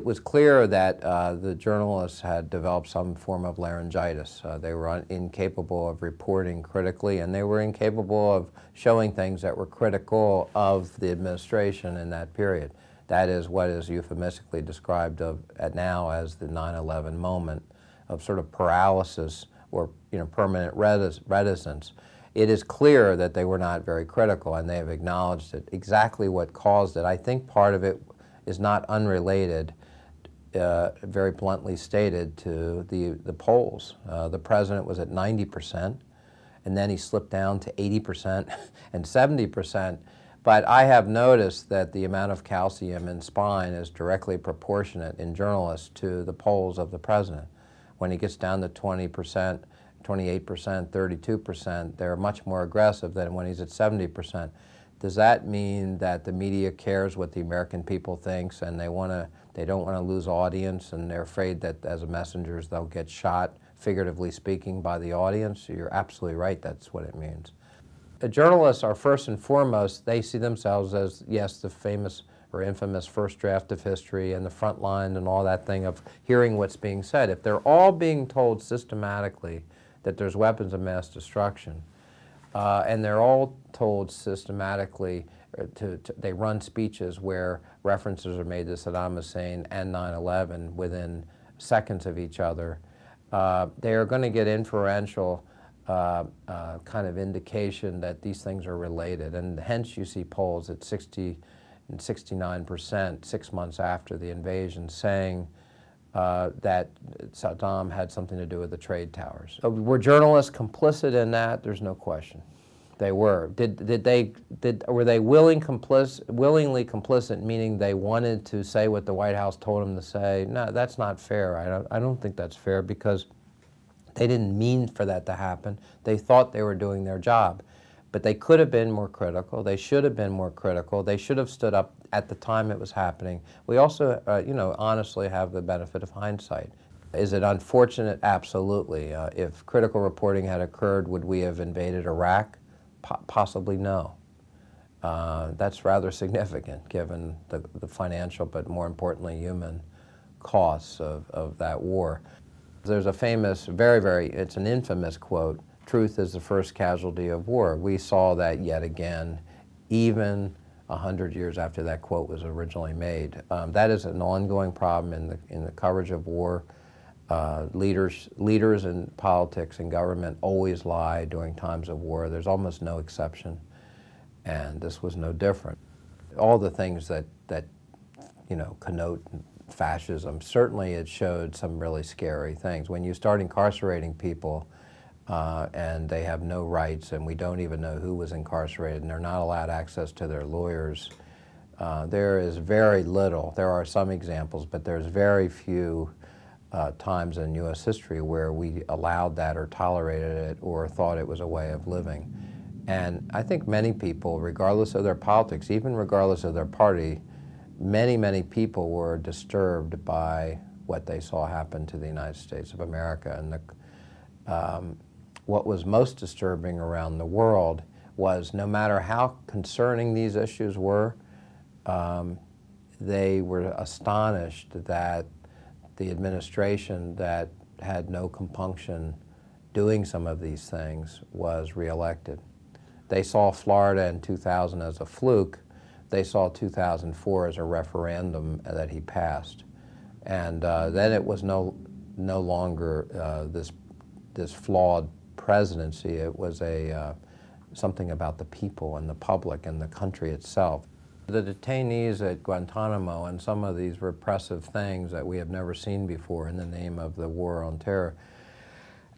it was clear that the journalists had developed some form of laryngitis. They were incapable of reporting critically, and they were incapable of showing things that were critical of the administration in that period. That is what is euphemistically described now as the 9/11 moment of sort of paralysis or permanent reticence. It is clear that they were not very critical, and they have acknowledged it. Exactly what caused it, I think part of it is not unrelated, very bluntly stated, to the polls. The president was at 90%, and then he slipped down to 80% and 70%. But I have noticed that the amount of calcium in spine is directly proportionate in journalists to the polls of the president. When he gets down to 20%, 28%, 32%, they're much more aggressive than when he's at 70%. Does that mean that the media cares what the American people thinks, and they don't want to lose audience, and they're afraid that as messengers they'll get shot, figuratively speaking, by the audience? You're absolutely right, that's what it means. The journalists are first and foremost, they see themselves as, yes, the famous or infamous first draft of history and the front line and all that thing of hearing what's being said. If they're all being told systematically that there's weapons of mass destruction, and they're all told systematically, they run speeches where references are made to Saddam Hussein and 9/11 within seconds of each other, they are going to get inferential kind of indication that these things are related, and hence you see polls at 60 and 69% 6 months after the invasion saying that Saddam had something to do with the trade towers. Were journalists complicit in that? There's no question. They were. Were they willingly complicit, meaning they wanted to say what the White House told them to say? No, that's not fair. I don't think that's fair, because they didn't mean for that to happen. They thought they were doing their job. But they could have been more critical. They should have been more critical. They should have stood up at the time it was happening. We also, honestly have the benefit of hindsight. Is it unfortunate? Absolutely. If critical reporting had occurred, would we have invaded Iraq? Possibly no. That's rather significant given the financial, but more importantly, human costs of that war. There's a famous, it's an infamous quote, "Truth is the first casualty of war." We saw that yet again, even 100 years after that quote was originally made. That is an ongoing problem in the coverage of war. Leaders in politics and government always lie during times of war. There's almost no exception, and this was no different. All the things that connote fascism, certainly it showed some really scary things. When you start incarcerating people and they have no rights, and we don't even know who was incarcerated, and they're not allowed access to their lawyers, there is very little. There are some examples, but there's very few times in U.S. history where we allowed that or tolerated it or thought it was a way of living. And I think many people, regardless of their politics, even regardless of their party, many people were disturbed by what they saw happen to the United States of America. And what was most disturbing around the world was, no matter how concerning these issues were, they were astonished that the administration that had no compunction doing some of these things was reelected. They saw Florida in 2000 as a fluke. They saw 2004 as a referendum that he passed. And then it was no longer this flawed presidency. It was something about the people and the public and the country itself. The detainees at Guantanamo and some of these repressive things that we have never seen before in the name of the war on terror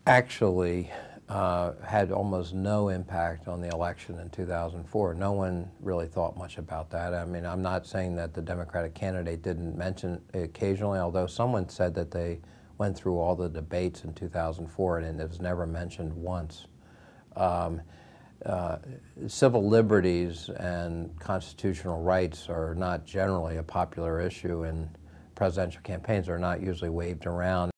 actually had almost no impact on the election in 2004. No one really thought much about that. I mean, I'm not saying that the Democratic candidate didn't mention it occasionally, although someone said that they went through all the debates in 2004 and it was never mentioned once. Civil liberties and constitutional rights are not generally a popular issue in presidential campaigns. They're not usually waved around.